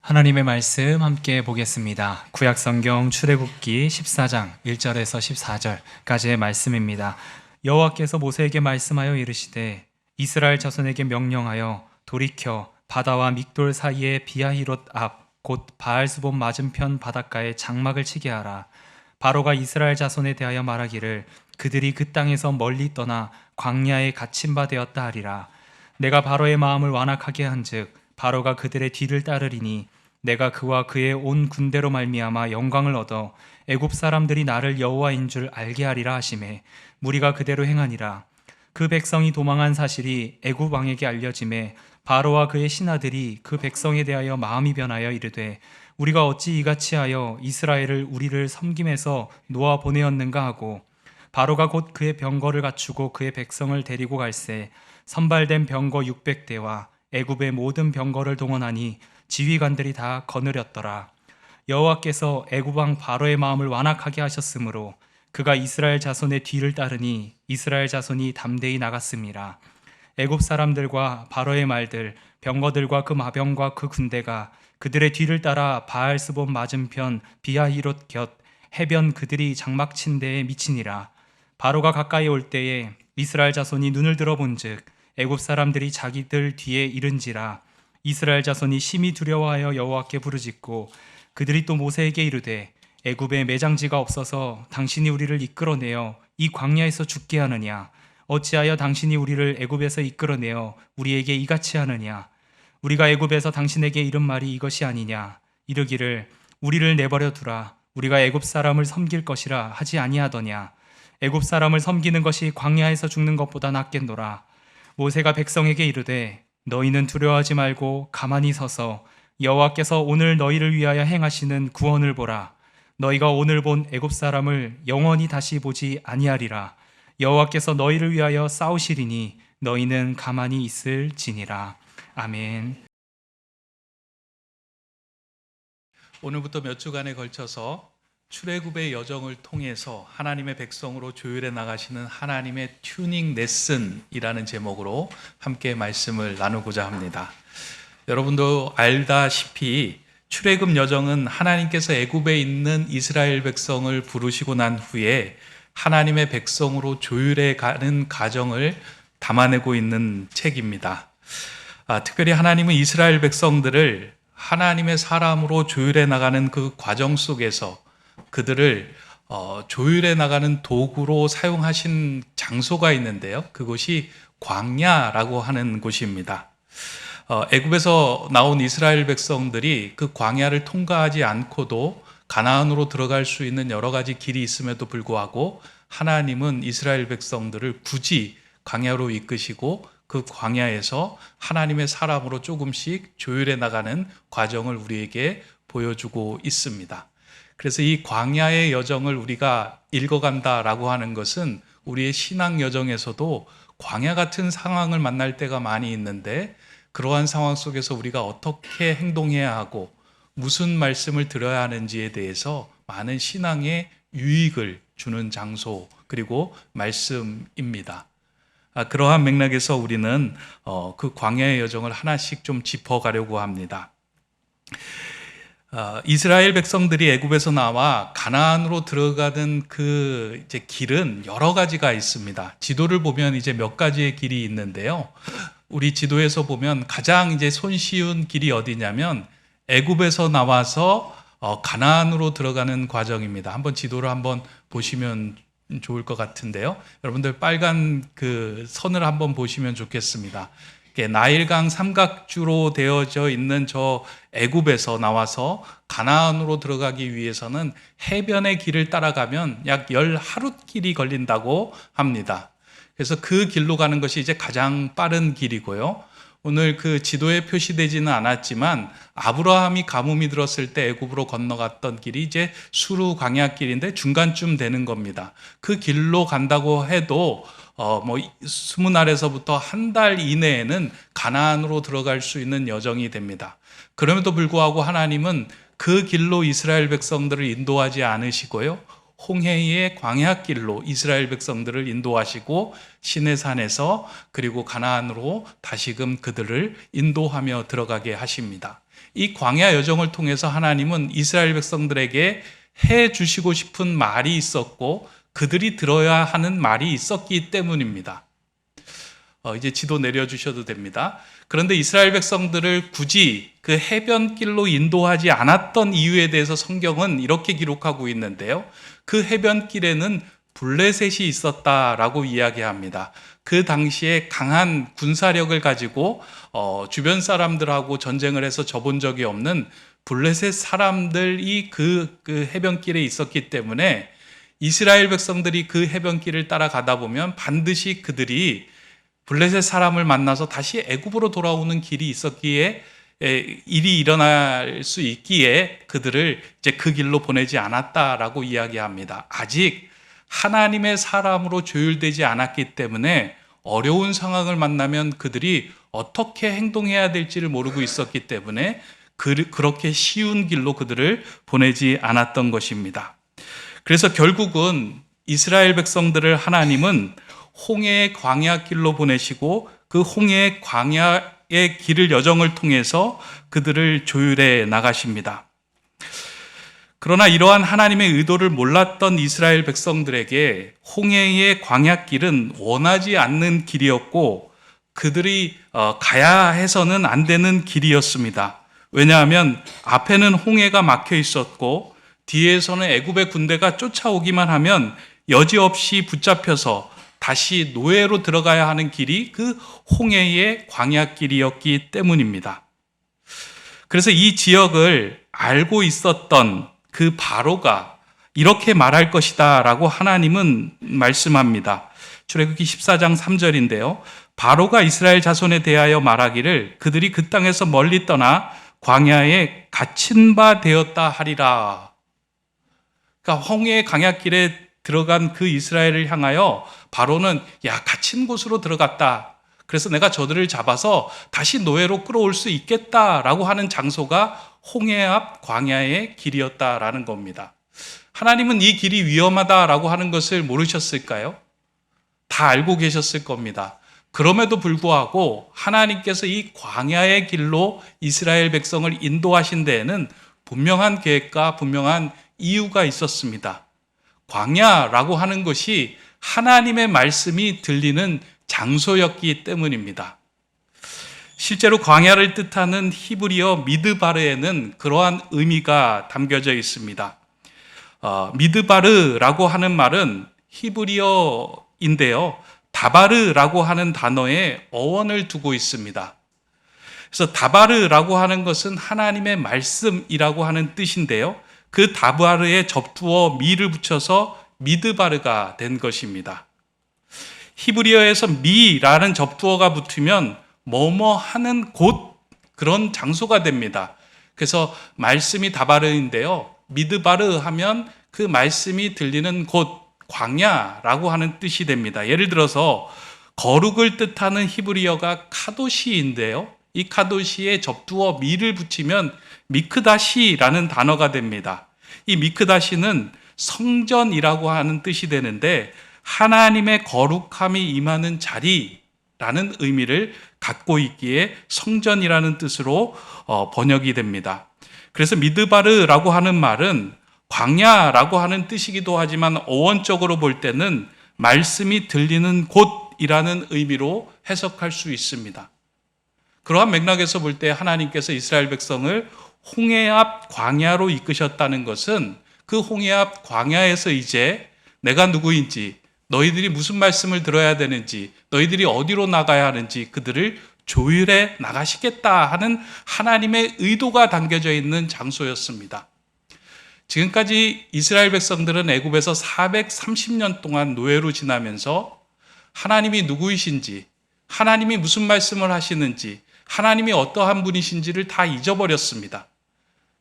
하나님의 말씀 함께 보겠습니다. 구약성경 출애굽기 14장 1절에서 14절까지의 말씀입니다. 여호와께서 모세에게 말씀하여 이르시되 이스라엘 자손에게 명령하여 돌이켜 바다와 믹돌 사이의 비하히롯 앞 곧 바알스본 맞은편 바닷가에 장막을 치게 하라. 바로가 이스라엘 자손에 대하여 말하기를 그들이 그 땅에서 멀리 떠나 광야에 갇힌 바 되었다 하리라. 내가 바로의 마음을 완악하게 한즉 바로가 그들의 뒤를 따르리니 내가 그와 그의 온 군대로 말미암아 영광을 얻어 애굽 사람들이 나를 여호와인 줄 알게 하리라 하시매 무리가 그대로 행하니라. 그 백성이 도망한 사실이 애굽 왕에게 알려지매 바로와 그의 신하들이 그 백성에 대하여 마음이 변하여 이르되 우리가 어찌 이같이 하여 이스라엘을 우리를 섬김에서 놓아 보내었는가 하고 바로가 곧 그의 병거를 갖추고 그의 백성을 데리고 갈새 선발된 병거 600대와 애굽의 모든 병거를 동원하니 지휘관들이 다 거느렸더라. 여호와께서 애굽 왕 바로의 마음을 완악하게 하셨으므로 그가 이스라엘 자손의 뒤를 따르니 이스라엘 자손이 담대히 나갔습니다. 애굽 사람들과 바로의 말들 병거들과 그 마병과 그 군대가 그들의 뒤를 따라 바알스본 맞은편 비하히롯 곁 해변 그들이 장막 친 데에 미치니라. 바로가 가까이 올 때에 이스라엘 자손이 눈을 들어본즉 애굽 사람들이 자기들 뒤에 이른지라. 이스라엘 자손이 심히 두려워하여 여호와께 부르짖고 그들이 또 모세에게 이르되 애굽에 매장지가 없어서 당신이 우리를 이끌어내어 이 광야에서 죽게 하느냐? 어찌하여 당신이 우리를 애굽에서 이끌어내어 우리에게 이같이 하느냐? 우리가 애굽에서 당신에게 이른 말이 이것이 아니냐? 이르기를 우리를 내버려 두라. 우리가 애굽 사람을 섬길 것이라 하지 아니하더냐? 애굽 사람을 섬기는 것이 광야에서 죽는 것보다 낫겠노라. 모세가 백성에게 이르되 너희는 두려워하지 말고 가만히 서서 여호와께서 오늘 너희를 위하여 행하시는 구원을 보라. 너희가 오늘 본 애굽 사람을 영원히 다시 보지 아니하리라. 여호와께서 너희를 위하여 싸우시리니 너희는 가만히 있을지니라. 아멘. 오늘부터 몇 주간에 걸쳐서 출애굽의 여정을 통해서 하나님의 백성으로 조율해 나가시는 하나님의 튜닝 레슨이라는 제목으로 함께 말씀을 나누고자 합니다. 여러분도 알다시피 출애굽 여정은 하나님께서 애굽에 있는 이스라엘 백성을 부르시고 난 후에 하나님의 백성으로 조율해 가는 과정을 담아내고 있는 책입니다. 특별히 하나님은 이스라엘 백성들을 하나님의 사람으로 조율해 나가는 그 과정 속에서 그들을 조율해 나가는 도구로 사용하신 장소가 있는데요. 그곳이 광야라고 하는 곳입니다. 애굽에서 나온 이스라엘 백성들이 그 광야를 통과하지 않고도 가나안으로 들어갈 수 있는 여러 가지 길이 있음에도 불구하고 하나님은 이스라엘 백성들을 굳이 광야로 이끄시고 그 광야에서 하나님의 사람으로 조금씩 조율해 나가는 과정을 우리에게 보여주고 있습니다. 그래서 이 광야의 여정을 우리가 읽어간다라고 하는 것은 우리의 신앙 여정에서도 광야 같은 상황을 만날 때가 많이 있는데 그러한 상황 속에서 우리가 어떻게 행동해야 하고 무슨 말씀을 들어야 하는지에 대해서 많은 신앙의 유익을 주는 장소 그리고 말씀입니다. 그러한 맥락에서 우리는 그 광야의 여정을 하나씩 좀 짚어가려고 합니다. 이스라엘 백성들이 애굽에서 나와 가나안으로 들어가는 그 이제 길은 여러 가지가 있습니다. 지도를 보면 이제 몇 가지의 길이 있는데요. 우리 지도에서 보면 가장 이제 손쉬운 길이 어디냐면 애굽에서 나와서 가나안으로 들어가는 과정입니다. 한번 지도를 한번 보시면 좋을 것 같은데요. 여러분들 빨간 그 선을 한번 보시면 좋겠습니다. 나일강 삼각주로 되어져 있는 저 애굽에서 나와서 가나안으로 들어가기 위해서는 해변의 길을 따라가면 약 10하룻길이 걸린다고 합니다. 그래서 그 길로 가는 것이 이제 가장 빠른 길이고요. 오늘 그 지도에 표시되지는 않았지만 아브라함이 가뭄이 들었을 때 애굽으로 건너갔던 길이 이제 수르 광야길인데 중간쯤 되는 겁니다. 그 길로 간다고 해도 20날에서부터 한 달 이내에는 가나안으로 들어갈 수 있는 여정이 됩니다. 그럼에도 불구하고 하나님은 그 길로 이스라엘 백성들을 인도하지 않으시고요. 홍해의 광야길로 이스라엘 백성들을 인도하시고 시내산에서 그리고 가나안으로 다시금 그들을 인도하며 들어가게 하십니다. 이 광야 여정을 통해서 하나님은 이스라엘 백성들에게 해 주시고 싶은 말이 있었고 그들이 들어야 하는 말이 있었기 때문입니다. 이제 지도 내려주셔도 됩니다. 그런데 이스라엘 백성들을 굳이 그 해변길로 인도하지 않았던 이유에 대해서 성경은 이렇게 기록하고 있는데요. 그 해변길에는 블레셋이 있었다라고 이야기합니다. 그 당시에 강한 군사력을 가지고 주변 사람들하고 전쟁을 해서 져본 적이 없는 블레셋 사람들이 그 해변길에 있었기 때문에 이스라엘 백성들이 그 해변길을 따라가다 보면 반드시 그들이 블레셋 사람을 만나서 다시 애굽으로 돌아오는 길이 있었기에 일이 일어날 수 있기에 그들을 이제 그 길로 보내지 않았다라고 이야기합니다. 아직 하나님의 사람으로 조율되지 않았기 때문에 어려운 상황을 만나면 그들이 어떻게 행동해야 될지를 모르고 있었기 때문에 그렇게 쉬운 길로 그들을 보내지 않았던 것입니다. 그래서 결국은 이스라엘 백성들을 하나님은 홍해의 광야 길로 보내시고 그 홍해의 광야의 길을 여정을 통해서 그들을 조율해 나가십니다. 그러나 이러한 하나님의 의도를 몰랐던 이스라엘 백성들에게 홍해의 광야길은 원하지 않는 길이었고 그들이 가야 해서는 안 되는 길이었습니다. 왜냐하면 앞에는 홍해가 막혀 있었고 뒤에서는 애굽의 군대가 쫓아오기만 하면 여지없이 붙잡혀서 다시 노예로 들어가야 하는 길이 그 홍해의 광야길이었기 때문입니다. 그래서 이 지역을 알고 있었던 그 바로가 이렇게 말할 것이다 라고 하나님은 말씀합니다. 출애굽기 14장 3절인데요. 바로가 이스라엘 자손에 대하여 말하기를 그들이 그 땅에서 멀리 떠나 광야에 갇힌 바 되었다 하리라. 그러니까 홍해의 광야길에 들어간 그 이스라엘을 향하여 바로는 갇힌 곳으로 들어갔다. 그래서 내가 저들을 잡아서 다시 노예로 끌어올 수 있겠다라고 하는 장소가 홍해 앞 광야의 길이었다라는 겁니다. 하나님은 이 길이 위험하다라고 하는 것을 모르셨을까요? 다 알고 계셨을 겁니다. 그럼에도 불구하고 하나님께서 이 광야의 길로 이스라엘 백성을 인도하신 데에는 분명한 계획과 분명한 이유가 있었습니다. 광야라고 하는 것이 하나님의 말씀이 들리는 장소였기 때문입니다. 실제로 광야를 뜻하는 히브리어 미드바르에는 그러한 의미가 담겨져 있습니다. 미드바르라고 하는 말은 히브리어인데요. 다바르라고 하는 단어에 어원을 두고 있습니다. 그래서 다바르라고 하는 것은 하나님의 말씀이라고 하는 뜻인데요. 그 다바르에 접두어 미를 붙여서 미드바르가 된 것입니다. 히브리어에서 미라는 접두어가 붙으면 뭐뭐 하는 곳, 그런 장소가 됩니다. 그래서 말씀이 다바르인데요. 미드바르 하면 그 말씀이 들리는 곳, 광야라고 하는 뜻이 됩니다. 예를 들어서 거룩을 뜻하는 히브리어가 카도시인데요. 이 카도시에 접두어 미를 붙이면 미크다시라는 단어가 됩니다. 이 미크다시는 성전이라고 하는 뜻이 되는데 하나님의 거룩함이 임하는 자리라는 의미를 갖고 있기에 성전이라는 뜻으로 번역이 됩니다. 그래서 미드바르라고 하는 말은 광야라고 하는 뜻이기도 하지만 어원적으로 볼 때는 말씀이 들리는 곳이라는 의미로 해석할 수 있습니다. 그러한 맥락에서 볼 때 하나님께서 이스라엘 백성을 홍해 앞 광야로 이끄셨다는 것은 그 홍해 앞 광야에서 이제 내가 누구인지, 너희들이 무슨 말씀을 들어야 되는지, 너희들이 어디로 나가야 하는지 그들을 조율해 나가시겠다 하는 하나님의 의도가 담겨져 있는 장소였습니다. 지금까지 이스라엘 백성들은 애굽에서 430년 동안 노예로 지나면서 하나님이 누구이신지, 하나님이 무슨 말씀을 하시는지, 하나님이 어떠한 분이신지를 다 잊어버렸습니다.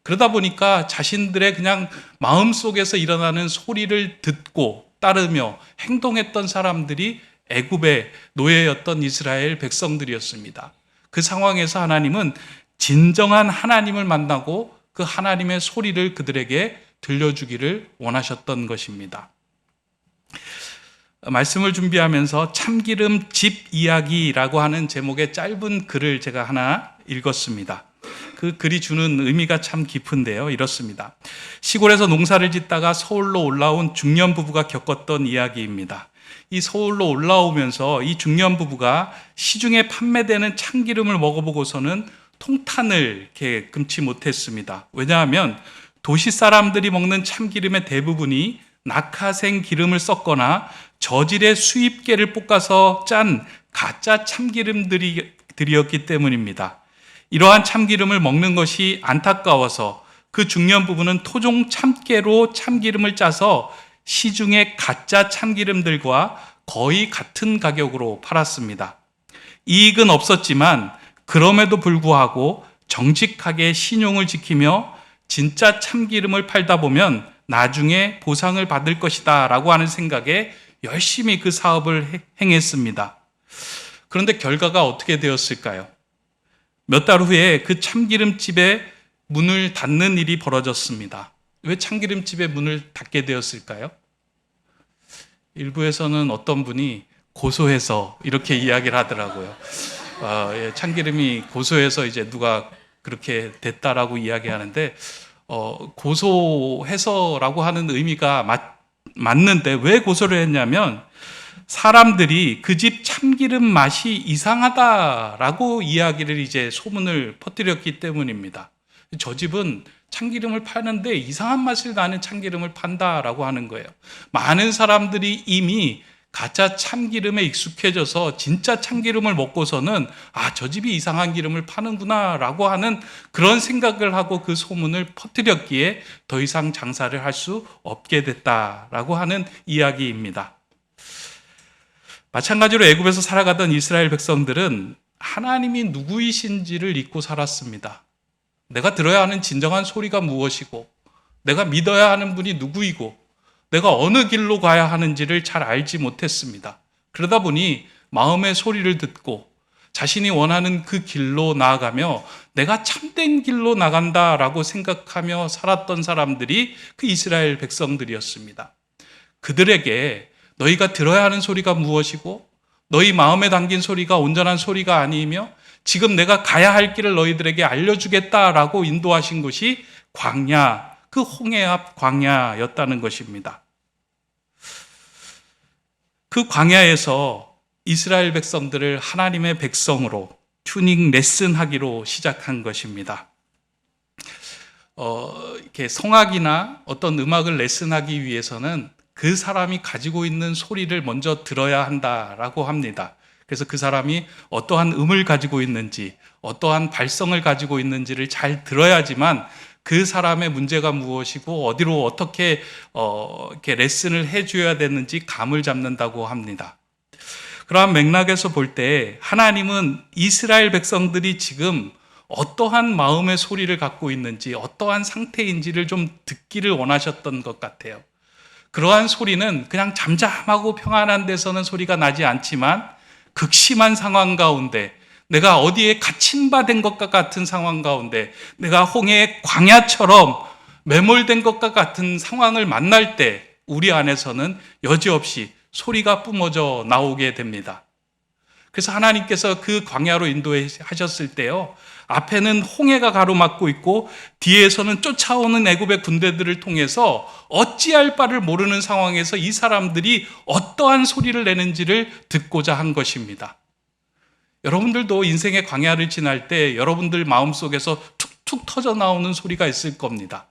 그러다 보니까 자신들의 그냥 마음속에서 일어나는 소리를 듣고 따르며 행동했던 사람들이 애굽의 노예였던 이스라엘 백성들이었습니다. 그 상황에서 하나님은 진정한 하나님을 만나고 그 하나님의 소리를 그들에게 들려주기를 원하셨던 것입니다. 말씀을 준비하면서 참기름 집 이야기라고 하는 제목의 짧은 글을 제가 하나 읽었습니다. 그 글이 주는 의미가 참 깊은데요. 이렇습니다. 시골에서 농사를 짓다가 서울로 올라온 중년 부부가 겪었던 이야기입니다. 이 서울로 올라오면서 이 중년 부부가 시중에 판매되는 참기름을 먹어보고서는 통탄을 이렇게 금치 못했습니다. 왜냐하면 도시 사람들이 먹는 참기름의 대부분이 낙하생 기름을 썼거나 저질의 수입계를 볶아서 짠 가짜 참기름들이었기 때문입니다. 이러한 참기름을 먹는 것이 안타까워서 그 중년 부부는 토종 참깨로 참기름을 짜서 시중의 가짜 참기름들과 거의 같은 가격으로 팔았습니다. 이익은 없었지만 그럼에도 불구하고 정직하게 신용을 지키며 진짜 참기름을 팔다 보면 나중에 보상을 받을 것이다 라고 하는 생각에 열심히 그 사업을 행했습니다. 그런데 결과가 어떻게 되었을까요? 몇 달 후에 그 참기름집의 문을 닫는 일이 벌어졌습니다. 왜 참기름집의 문을 닫게 되었을까요? 일부에서는 어떤 분이 고소해서 이렇게 이야기를 하더라고요. 참기름이 고소해서 이제 누가 그렇게 됐다라고 이야기하는데, 고소해서라고 하는 의미가 맞는데 왜 고소를 했냐면 사람들이 그 집 참기름 맛이 이상하다라고 이야기를 이제 소문을 퍼뜨렸기 때문입니다. 저 집은 참기름을 파는데 이상한 맛을 나는 참기름을 판다라고 하는 거예요. 많은 사람들이 이미 가짜 참기름에 익숙해져서 진짜 참기름을 먹고서는 저 집이 이상한 기름을 파는구나 라고 하는 그런 생각을 하고 그 소문을 퍼뜨렸기에 더 이상 장사를 할 수 없게 됐다라고 하는 이야기입니다. 마찬가지로 애굽에서 살아가던 이스라엘 백성들은 하나님이 누구이신지를 잊고 살았습니다. 내가 들어야 하는 진정한 소리가 무엇이고 내가 믿어야 하는 분이 누구이고 내가 어느 길로 가야 하는지를 잘 알지 못했습니다. 그러다 보니 마음의 소리를 듣고 자신이 원하는 그 길로 나아가며 내가 참된 길로 나간다라고 생각하며 살았던 사람들이 그 이스라엘 백성들이었습니다. 그들에게 너희가 들어야 하는 소리가 무엇이고 너희 마음에 담긴 소리가 온전한 소리가 아니며 지금 내가 가야 할 길을 너희들에게 알려주겠다라고 인도하신 것이 광야, 그 홍해 앞 광야였다는 것입니다. 그 광야에서 이스라엘 백성들을 하나님의 백성으로 튜닝 레슨하기로 시작한 것입니다. 이렇게 성악이나 어떤 음악을 레슨하기 위해서는 그 사람이 가지고 있는 소리를 먼저 들어야 한다라고 합니다. 그래서 그 사람이 어떠한 음을 가지고 있는지, 어떠한 발성을 가지고 있는지를 잘 들어야지만 그 사람의 문제가 무엇이고 어디로 어떻게 이렇게 레슨을 해줘야 되는지 감을 잡는다고 합니다. 그러한 맥락에서 볼 때 하나님은 이스라엘 백성들이 지금 어떠한 마음의 소리를 갖고 있는지, 어떠한 상태인지를 좀 듣기를 원하셨던 것 같아요. 그러한 소리는 그냥 잠잠하고 평안한 데서는 소리가 나지 않지만 극심한 상황 가운데, 내가 어디에 갇힌 바 된 것과 같은 상황 가운데, 내가 홍해의 광야처럼 매몰된 것과 같은 상황을 만날 때 우리 안에서는 여지없이 소리가 뿜어져 나오게 됩니다. 그래서 하나님께서 그 광야로 인도하셨을 때요, 앞에는 홍해가 가로막고 있고 뒤에서는 쫓아오는 애굽의 군대들을 통해서 어찌할 바를 모르는 상황에서 이 사람들이 어떠한 소리를 내는지를 듣고자 한 것입니다. 여러분들도 인생의 광야를 지날 때 여러분들 마음속에서 툭툭 터져 나오는 소리가 있을 겁니다.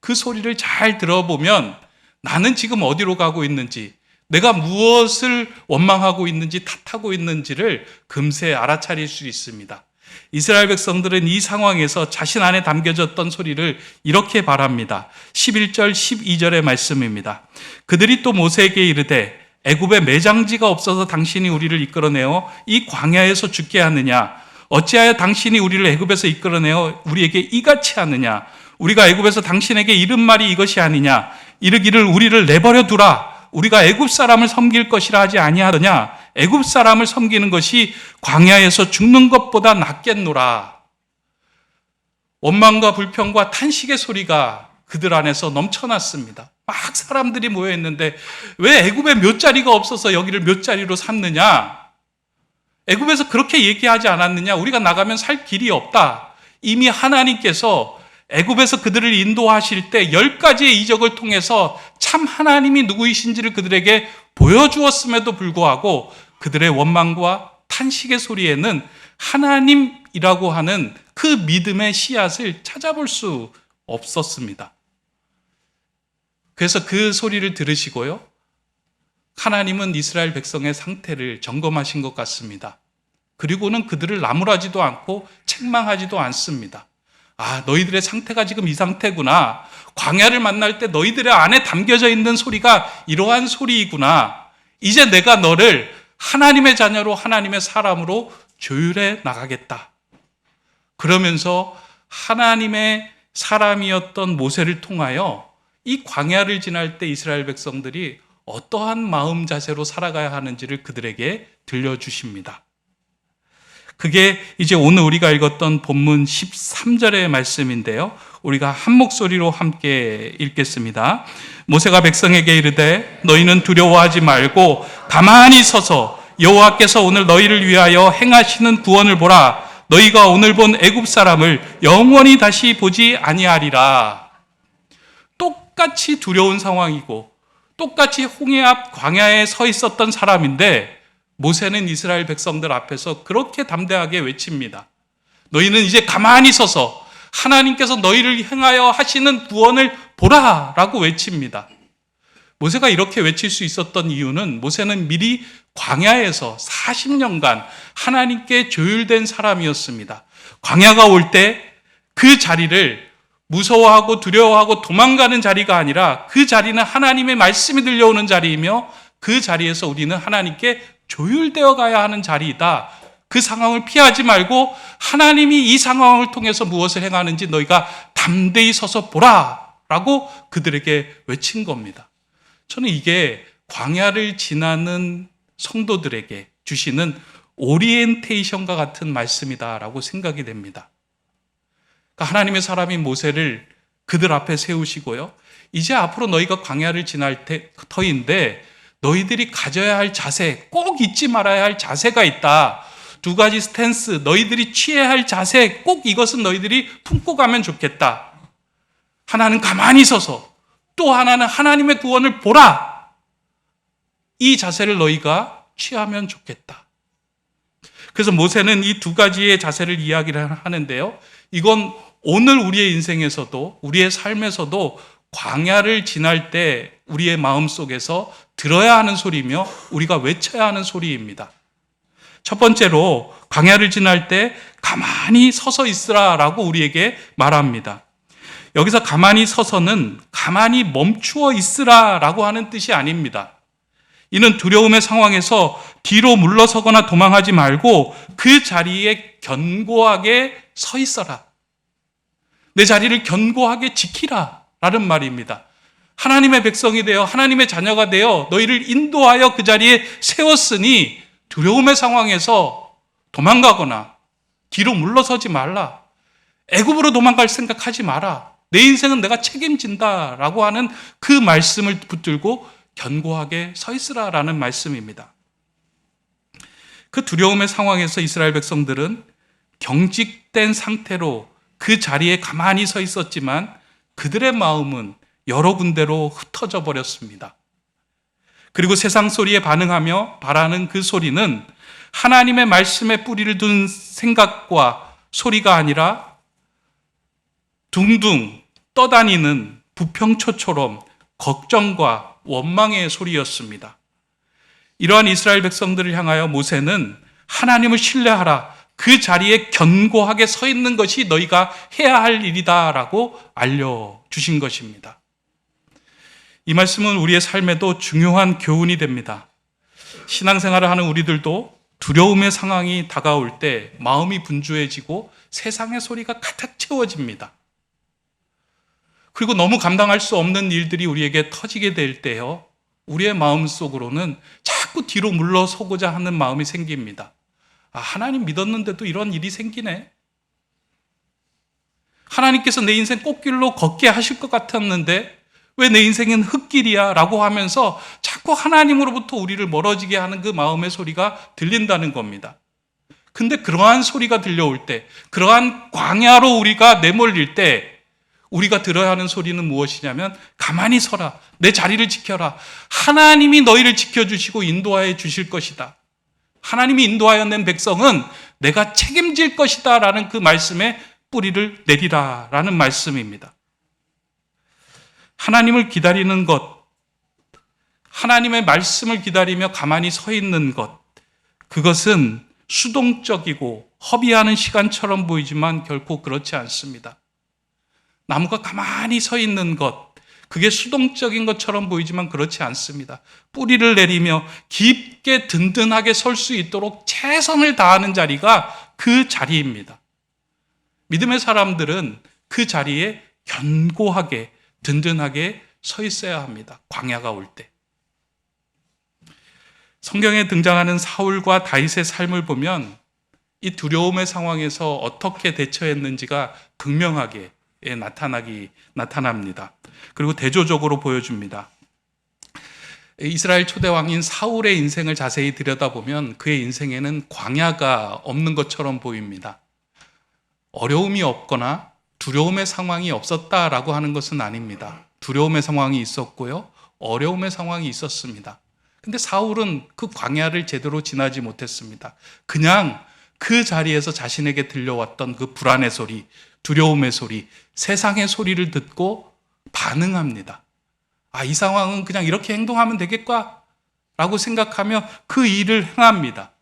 그 소리를 잘 들어보면 나는 지금 어디로 가고 있는지, 내가 무엇을 원망하고 있는지 탓하고 있는지를 금세 알아차릴 수 있습니다. 이스라엘 백성들은 이 상황에서 자신 안에 담겨졌던 소리를 이렇게 말합니다. 11절 12절의 말씀입니다. 그들이 또 모세에게 이르되 애굽에 매장지가 없어서 당신이 우리를 이끌어내어 이 광야에서 죽게 하느냐? 어찌하여 당신이 우리를 애굽에서 이끌어내어 우리에게 이같이 하느냐? 우리가 애굽에서 당신에게 이른 말이 이것이 아니냐? 이르기를 우리를 내버려 두라. 우리가 애굽 사람을 섬길 것이라 하지 아니하더냐? 애굽 사람을 섬기는 것이 광야에서 죽는 것보다 낫겠노라. 원망과 불평과 탄식의 소리가 그들 안에서 넘쳐났습니다. 막 사람들이 모여 있는데 왜 애굽에 묘자리가 없어서 여기를 묘자리로 삼느냐? 애굽에서 그렇게 얘기하지 않았느냐? 우리가 나가면 살 길이 없다. 이미 하나님께서 애굽에서 그들을 인도하실 때 10가지의 이적을 통해서 참 하나님이 누구이신지를 그들에게 보여주었음에도 불구하고 그들의 원망과 탄식의 소리에는 하나님이라고 하는 그 믿음의 씨앗을 찾아볼 수 없었습니다. 그래서 그 소리를 들으시고요, 하나님은 이스라엘 백성의 상태를 점검하신 것 같습니다. 그리고는 그들을 나무라지도 않고 책망하지도 않습니다. 아, 너희들의 상태가 지금 이 상태구나. 광야를 만날 때 너희들의 안에 담겨져 있는 소리가 이러한 소리이구나. 이제 내가 너를 하나님의 자녀로, 하나님의 사람으로 조율해 나가겠다. 그러면서 하나님의 사람이었던 모세를 통하여 이 광야를 지날 때 이스라엘 백성들이 어떠한 마음 자세로 살아가야 하는지를 그들에게 들려주십니다. 그게 이제 오늘 우리가 읽었던 본문 13절의 말씀인데요, 우리가 한 목소리로 함께 읽겠습니다. 모세가 백성에게 이르되 너희는 두려워하지 말고 가만히 서서 여호와께서 오늘 너희를 위하여 행하시는 구원을 보라. 너희가 오늘 본 애굽 사람을 영원히 다시 보지 아니하리라. 똑같이 두려운 상황이고 똑같이 홍해 앞 광야에 서 있었던 사람인데 모세는 이스라엘 백성들 앞에서 그렇게 담대하게 외칩니다. 너희는 이제 가만히 서서 하나님께서 너희를 행하여 하시는 구원을 보라 라고 외칩니다. 모세가 이렇게 외칠 수 있었던 이유는 모세는 미리 광야에서 40년간 하나님께 조율된 사람이었습니다. 광야가 올 때 그 자리를 무서워하고 두려워하고 도망가는 자리가 아니라 그 자리는 하나님의 말씀이 들려오는 자리이며 그 자리에서 우리는 하나님께 조율되어 가야 하는 자리이다. 그 상황을 피하지 말고 하나님이 이 상황을 통해서 무엇을 행하는지 너희가 담대히 서서 보라 라고 그들에게 외친 겁니다. 저는 이게 광야를 지나는 성도들에게 주시는 오리엔테이션과 같은 말씀이다라고 생각이 됩니다. 그러니까 하나님의 사람인 모세를 그들 앞에 세우시고요, 이제 앞으로 너희가 광야를 지날 터인데 너희들이 가져야 할 자세, 꼭 잊지 말아야 할 자세가 있다. 2가지 스탠스, 너희들이 취해야 할 자세, 꼭 이것은 너희들이 품고 가면 좋겠다. 하나는 가만히 서서, 또 하나는 하나님의 구원을 보라. 이 자세를 너희가 취하면 좋겠다. 그래서 모세는 이 2가지의 자세를 이야기를 하는데요, 이건 오늘 우리의 인생에서도, 우리의 삶에서도 광야를 지날 때 우리의 마음속에서 들어야 하는 소리며 우리가 외쳐야 하는 소리입니다. 첫 번째로 광야를 지날 때 가만히 서서 있으라 라고 우리에게 말합니다. 여기서 가만히 서서는 가만히 멈추어 있으라 라고 하는 뜻이 아닙니다. 이는 두려움의 상황에서 뒤로 물러서거나 도망하지 말고 그 자리에 견고하게 서 있어라. 내 자리를 견고하게 지키라 라는 말입니다. 하나님의 백성이 되어 하나님의 자녀가 되어 너희를 인도하여 그 자리에 세웠으니 두려움의 상황에서 도망가거나 뒤로 물러서지 말라. 애굽으로 도망갈 생각하지 마라. 내 인생은 내가 책임진다라고 하는 그 말씀을 붙들고 견고하게 서 있으라라는 말씀입니다. 그 두려움의 상황에서 이스라엘 백성들은 경직된 상태로 그 자리에 가만히 서 있었지만 그들의 마음은 여러 군데로 흩어져 버렸습니다. 그리고 세상 소리에 반응하며 바라는 그 소리는 하나님의 말씀에 뿌리를 둔 생각과 소리가 아니라 둥둥 떠다니는 부평초처럼 걱정과 원망의 소리였습니다. 이러한 이스라엘 백성들을 향하여 모세는 하나님을 신뢰하라. 그 자리에 견고하게 서 있는 것이 너희가 해야 할 일이다라고 알려주신 것입니다. 이 말씀은 우리의 삶에도 중요한 교훈이 됩니다. 신앙생활을 하는 우리들도 두려움의 상황이 다가올 때 마음이 분주해지고 세상의 소리가 가득 채워집니다. 그리고 너무 감당할 수 없는 일들이 우리에게 터지게 될 때요, 우리의 마음속으로는 자꾸 뒤로 물러서고자 하는 마음이 생깁니다. 아, 하나님 믿었는데도 이런 일이 생기네. 하나님께서 내 인생 꽃길로 걷게 하실 것 같았는데 왜 내 인생은 흙길이야? 라고 하면서 자꾸 하나님으로부터 우리를 멀어지게 하는 그 마음의 소리가 들린다는 겁니다. 근데 그러한 소리가 들려올 때, 그러한 광야로 우리가 내몰릴 때 우리가 들어야 하는 소리는 무엇이냐면 가만히 서라, 내 자리를 지켜라, 하나님이 너희를 지켜주시고 인도하여 주실 것이다, 하나님이 인도하여 낸 백성은 내가 책임질 것이다 라는 그 말씀에 뿌리를 내리라 라는 말씀입니다. 하나님을 기다리는 것, 하나님의 말씀을 기다리며 가만히 서 있는 것, 그것은 수동적이고 허비하는 시간처럼 보이지만 결코 그렇지 않습니다. 나무가 가만히 서 있는 것, 그게 수동적인 것처럼 보이지만 그렇지 않습니다. 뿌리를 내리며 깊게 든든하게 설 수 있도록 최선을 다하는 자리가 그 자리입니다. 믿음의 사람들은 그 자리에 견고하게 든든하게 서 있어야 합니다. 광야가 올 때. 성경에 등장하는 사울과 다윗의 삶을 보면 이 두려움의 상황에서 어떻게 대처했는지가 극명하게 나타납니다. 그리고 대조적으로 보여줍니다. 이스라엘 초대왕인 사울의 인생을 자세히 들여다보면 그의 인생에는 광야가 없는 것처럼 보입니다. 어려움이 없거나 두려움의 상황이 없었다라고 하는 것은 아닙니다. 두려움의 상황이 있었고요, 어려움의 상황이 있었습니다. 근데 사울은 그 광야를 제대로 지나지 못했습니다. 그냥 그 자리에서 자신에게 들려왔던 그 불안의 소리, 두려움의 소리, 세상의 소리를 듣고 반응합니다. 아, 이 상황은 그냥 이렇게 행동하면 되겠까? 라고 생각하며 그 일을 행합니다.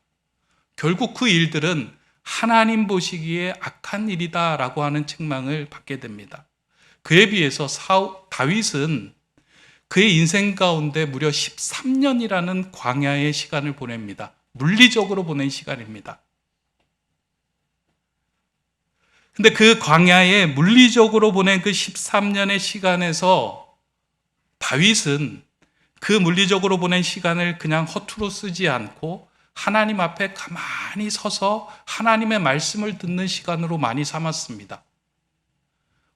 결국 그 일들은 하나님 보시기에 악한 일이다라고 하는 책망을 받게 됩니다. 그에 비해서 다윗은 그의 인생 가운데 무려 13년이라는 광야의 시간을 보냅니다. 물리적으로 보낸 시간입니다. 근데 그 광야에 물리적으로 보낸 그 13년의 시간에서 다윗은 그 물리적으로 보낸 시간을 그냥 허투루 쓰지 않고 하나님 앞에 가만히 서서 하나님의 말씀을 듣는 시간으로 많이 삼았습니다.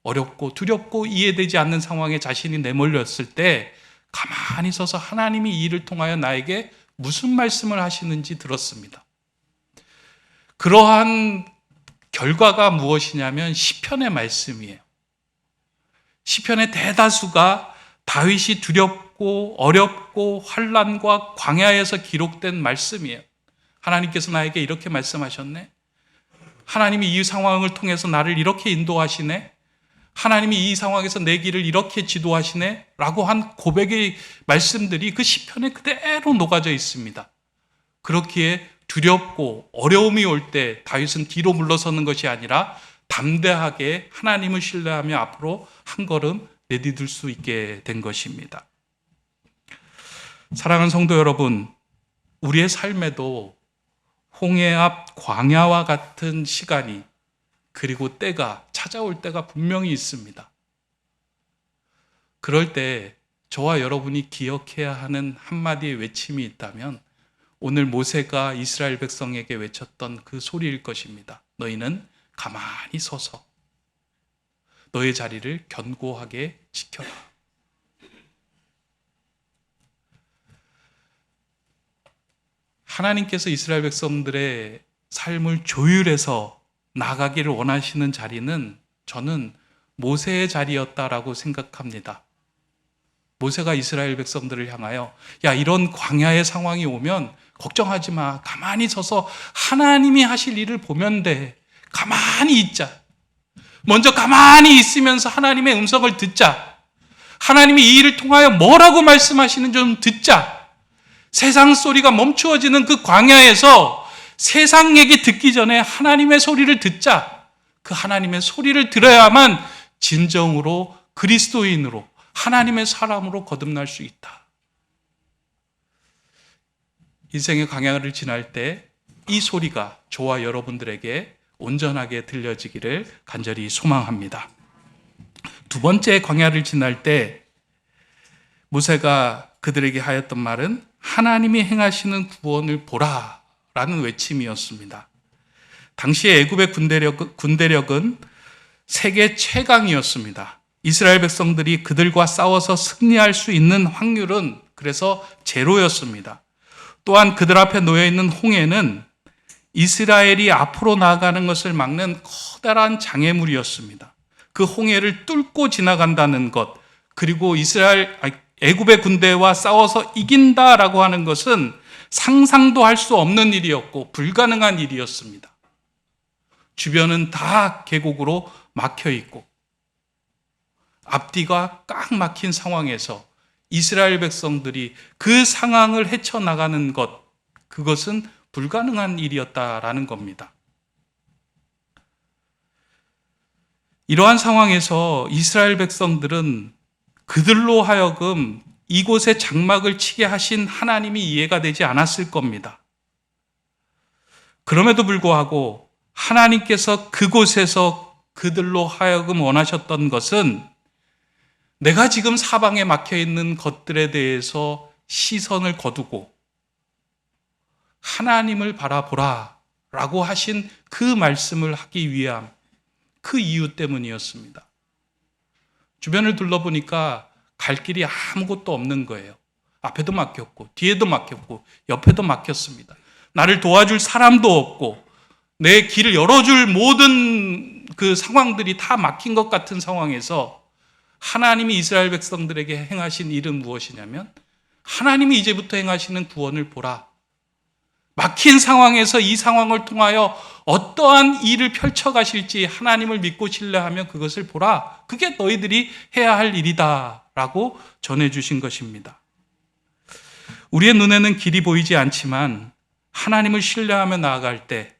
어렵고 두렵고 이해되지 않는 상황에 자신이 내몰렸을 때 가만히 서서 하나님이 이 일을 통하여 나에게 무슨 말씀을 하시는지 들었습니다. 그러한 결과가 무엇이냐면 시편의 말씀이에요. 시편의 대다수가 다윗이 두렵고 어렵고 환난과 광야에서 기록된 말씀이에요. 하나님께서 나에게 이렇게 말씀하셨네. 하나님이 이 상황을 통해서 나를 이렇게 인도하시네. 하나님이 이 상황에서 내 길을 이렇게 지도하시네 라고 한 고백의 말씀들이 그 시편에 그대로 녹아져 있습니다. 그렇기에 두렵고 어려움이 올 때 다윗은 뒤로 물러서는 것이 아니라 담대하게 하나님을 신뢰하며 앞으로 한 걸음 내디딜 수 있게 된 것입니다. 사랑하는 성도 여러분, 우리의 삶에도 홍해 앞 광야와 같은 시간이 그리고 때가 찾아올 때가 분명히 있습니다. 그럴 때 저와 여러분이 기억해야 하는 한마디의 외침이 있다면 오늘 모세가 이스라엘 백성에게 외쳤던 그 소리일 것입니다. 너희는 가만히 서서 너의 자리를 견고하게 지켜라. 하나님께서 이스라엘 백성들의 삶을 조율해서 나가기를 원하시는 자리는 저는 모세의 자리였다라고 생각합니다. 모세가 이스라엘 백성들을 향하여 야, 이런 광야의 상황이 오면 걱정하지 마. 가만히 서서 하나님이 하실 일을 보면 돼. 가만히 있자. 먼저 가만히 있으면서 하나님의 음성을 듣자. 하나님이 이 일을 통하여 뭐라고 말씀하시는지 좀 듣자. 세상 소리가 멈추어지는 그 광야에서 세상 얘기 듣기 전에 하나님의 소리를 듣자. 그 하나님의 소리를 들어야만 진정으로 그리스도인으로 하나님의 사람으로 거듭날 수 있다. 인생의 광야를 지날 때 이 소리가 저와 여러분들에게 온전하게 들려지기를 간절히 소망합니다. 두 번째 광야를 지날 때 모세가 그들에게 하였던 말은 하나님이 행하시는 구원을 보라 라는 외침이었습니다. 당시의 애굽의 군대력은 세계 최강이었습니다. 이스라엘 백성들이 그들과 싸워서 승리할 수 있는 확률은 그래서 제로였습니다. 또한 그들 앞에 놓여있는 홍해는 이스라엘이 앞으로 나아가는 것을 막는 커다란 장애물이었습니다. 그 홍해를 뚫고 지나간다는 것, 그리고 애굽의 군대와 싸워서 이긴다라고 하는 것은 상상도 할 수 없는 일이었고 불가능한 일이었습니다. 주변은 다 계곡으로 막혀 있고 앞뒤가 꽉 막힌 상황에서 이스라엘 백성들이 그 상황을 헤쳐나가는 것, 그것은 불가능한 일이었다라는 겁니다. 이러한 상황에서 이스라엘 백성들은 그들로 하여금 이곳에 장막을 치게 하신 하나님이 이해가 되지 않았을 겁니다. 그럼에도 불구하고 하나님께서 그곳에서 그들로 하여금 원하셨던 것은 내가 지금 사방에 막혀 있는 것들에 대해서 시선을 거두고 하나님을 바라보라 라고 하신 그 말씀을 하기 위한 그 이유 때문이었습니다. 주변을 둘러보니까 갈 길이 아무것도 없는 거예요. 앞에도 막혔고 뒤에도 막혔고 옆에도 막혔습니다. 나를 도와줄 사람도 없고 내 길을 열어줄 모든 그 상황들이 다 막힌 것 같은 상황에서 하나님이 이스라엘 백성들에게 행하신 일은 무엇이냐면 하나님이 이제부터 행하시는 구원을 보라. 막힌 상황에서 이 상황을 통하여 어떠한 일을 펼쳐가실지 하나님을 믿고 신뢰하며 그것을 보라. 그게 너희들이 해야 할 일이다 라고 전해주신 것입니다. 우리의 눈에는 길이 보이지 않지만 하나님을 신뢰하며 나아갈 때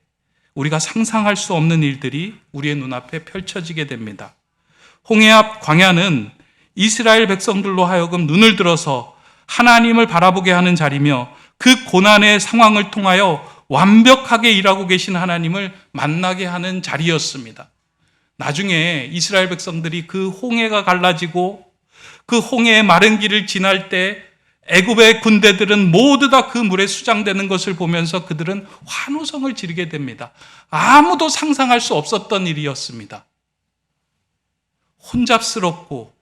우리가 상상할 수 없는 일들이 우리의 눈앞에 펼쳐지게 됩니다. 홍해 앞 광야는 이스라엘 백성들로 하여금 눈을 들어서 하나님을 바라보게 하는 자리며 그 고난의 상황을 통하여 완벽하게 일하고 계신 하나님을 만나게 하는 자리였습니다. 나중에 이스라엘 백성들이 그 홍해가 갈라지고 그 홍해의 마른 길을 지날 때 애굽의 군대들은 모두 다 그 물에 수장되는 것을 보면서 그들은 환호성을 지르게 됩니다. 아무도 상상할 수 없었던 일이었습니다. 혼잡스럽고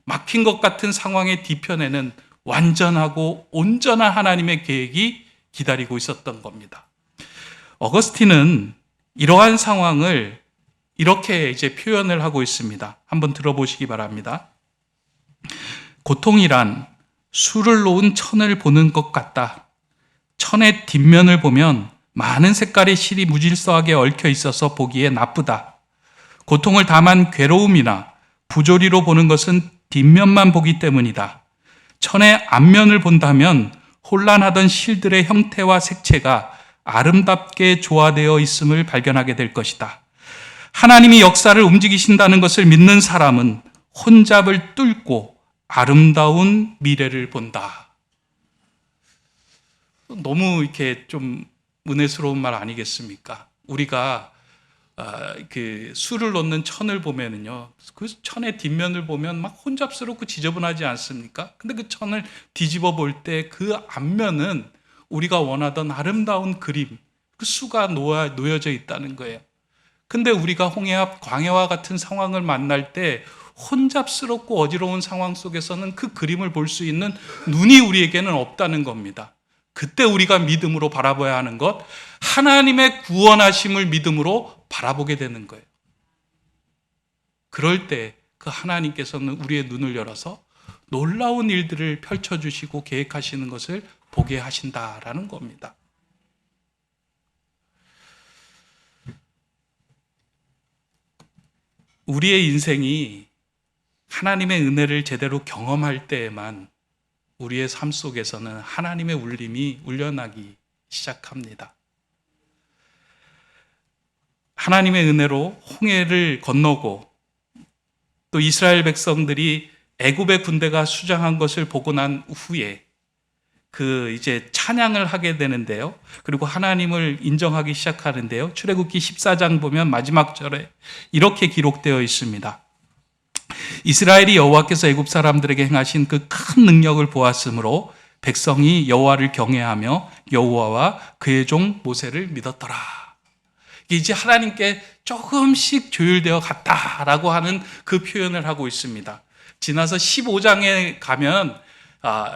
막힌 것 같은 상황의 뒤편에는 완전하고 온전한 하나님의 계획이 기다리고 있었던 겁니다. 어거스틴은 이러한 상황을 이렇게 이제 표현을 하고 있습니다. 한번 들어보시기 바랍니다. 고통이란 술을 놓은 천을 보는 것 같다. 천의 뒷면을 보면 많은 색깔의 실이 무질서하게 얽혀 있어서 보기에 나쁘다. 고통을 담은 괴로움이나 부조리로 보는 것은 뒷면만 보기 때문이다. 천의 앞면을 본다면 혼란하던 실들의 형태와 색채가 아름답게 조화되어 있음을 발견하게 될 것이다. 하나님이 역사를 움직이신다는 것을 믿는 사람은 혼잡을 뚫고 아름다운 미래를 본다. 너무 이렇게 좀 은혜스러운 말 아니겠습니까? 우리가 그 술을 놓는 천을 보면은요, 그 천의 뒷면을 보면 막 혼잡스럽고 지저분하지 않습니까? 근데 그 천을 뒤집어 볼 때 그 앞면은 우리가 원하던 아름다운 그림, 그 수가 놓여져 있다는 거예요. 근데 우리가 홍해 앞 광야와 같은 상황을 만날 때 혼잡스럽고 어지러운 상황 속에서는 그 그림을 볼 수 있는 눈이 우리에게는 없다는 겁니다. 그때 우리가 믿음으로 바라봐야 하는 것, 하나님의 구원하심을 믿음으로 바라보게 되는 거예요. 그럴 때 그 하나님께서는 우리의 눈을 열어서 놀라운 일들을 펼쳐주시고 계획하시는 것을 보게 하신다라는 겁니다. 우리의 인생이 하나님의 은혜를 제대로 경험할 때에만 우리의 삶 속에서는 하나님의 울림이 울려나기 시작합니다. 하나님의 은혜로 홍해를 건너고 또 이스라엘 백성들이 애굽의 군대가 수장한 것을 보고 난 후에 그 이제 찬양을 하게 되는데요. 그리고 하나님을 인정하기 시작하는데요. 출애굽기 14장 보면 마지막 절에 이렇게 기록되어 있습니다. 이스라엘이 여호와께서 애굽 사람들에게 행하신 그 큰 능력을 보았으므로 백성이 여호와를 경외하며 여호와와 그의 종 모세를 믿었더라. 이제 하나님께 조금씩 조율되어 갔다라고 하는 그 표현을 하고 있습니다. 지나서 15장에 가면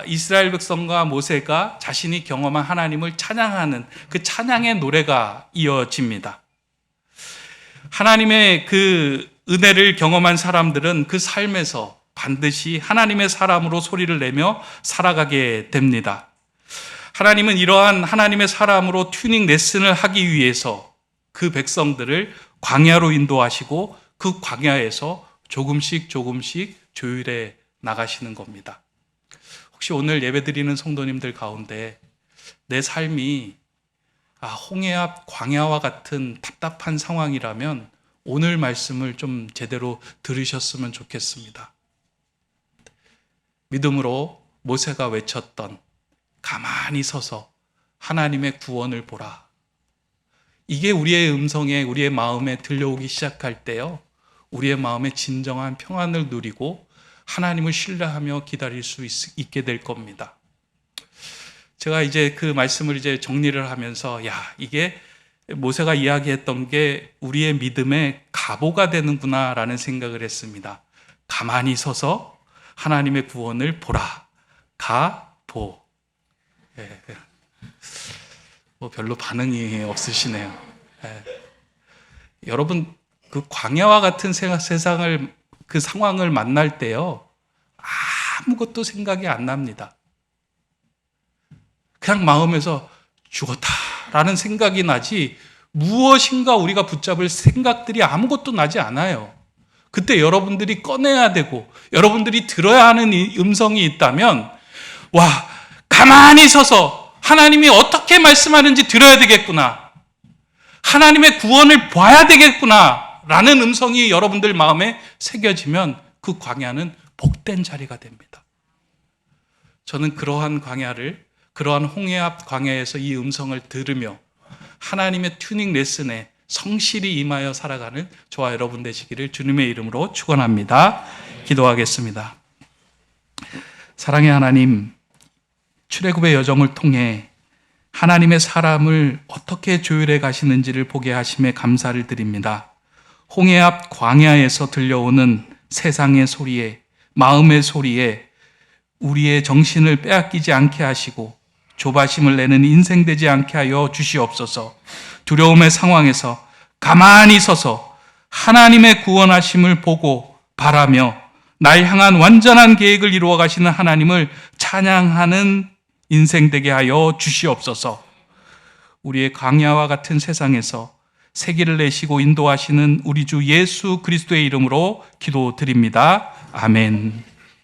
이스라엘 백성과 모세가 자신이 경험한 하나님을 찬양하는 그 찬양의 노래가 이어집니다. 하나님의 그 은혜를 경험한 사람들은 그 삶에서 반드시 하나님의 사람으로 소리를 내며 살아가게 됩니다. 하나님은 이러한 하나님의 사람으로 튜닝 레슨을 하기 위해서 그 백성들을 광야로 인도하시고 그 광야에서 조금씩 조율해 나가시는 겁니다. 혹시 오늘 예배드리는 성도님들 가운데 내 삶이 홍해 앞 광야와 같은 답답한 상황이라면 오늘 말씀을 좀 제대로 들으셨으면 좋겠습니다. 믿음으로 모세가 외쳤던 가만히 서서 하나님의 구원을 보라. 이게 우리의 음성에 우리의 마음에 들려오기 시작할 때요, 우리의 마음에 진정한 평안을 누리고 하나님을 신뢰하며 기다릴 수 있게 될 겁니다. 제가 이제 그 말씀을 이제 정리를 하면서 이게 모세가 이야기했던 게 우리의 믿음의 가보가 되는구나라는 생각을 했습니다. 가만히 서서 하나님의 구원을 보라. 가보. 별로 반응이 없으시네요. 여러분, 그 광야와 같은 세상을, 그 상황을 만날 때요, 아무것도 생각이 안 납니다. 그냥 마음에서 죽었다라는 생각이 나지 무엇인가 우리가 붙잡을 생각들이 아무것도 나지 않아요. 그때 여러분들이 꺼내야 되고 여러분들이 들어야 하는 이 음성이 있다면, 가만히 서서 하나님이 어떻게 말씀하는지 들어야 되겠구나, 하나님의 구원을 봐야 되겠구나 라는 음성이 여러분들 마음에 새겨지면 그 광야는 복된 자리가 됩니다. 저는 그러한 홍해 앞 광야에서 이 음성을 들으며 하나님의 튜닝 레슨에 성실히 임하여 살아가는 저와 여러분 되시기를 주님의 이름으로 축원합니다. 기도하겠습니다. 사랑의 하나님, 출애굽의 여정을 통해 하나님의 사람을 어떻게 조율해 가시는지를 보게 하심에 감사를 드립니다. 홍해 앞 광야에서 들려오는 세상의 소리에, 마음의 소리에 우리의 정신을 빼앗기지 않게 하시고 조바심을 내는 인생 되지 않게 하여 주시옵소서. 두려움의 상황에서 가만히 서서 하나님의 구원하심을 보고 바라며 날 향한 완전한 계획을 이루어 가시는 하나님을 찬양하는 인생 되게 하여 주시옵소서. 우리의 광야와 같은 세상에서 새길을 내시고 인도하시는 우리 주 예수 그리스도의 이름으로 기도드립니다. 아멘.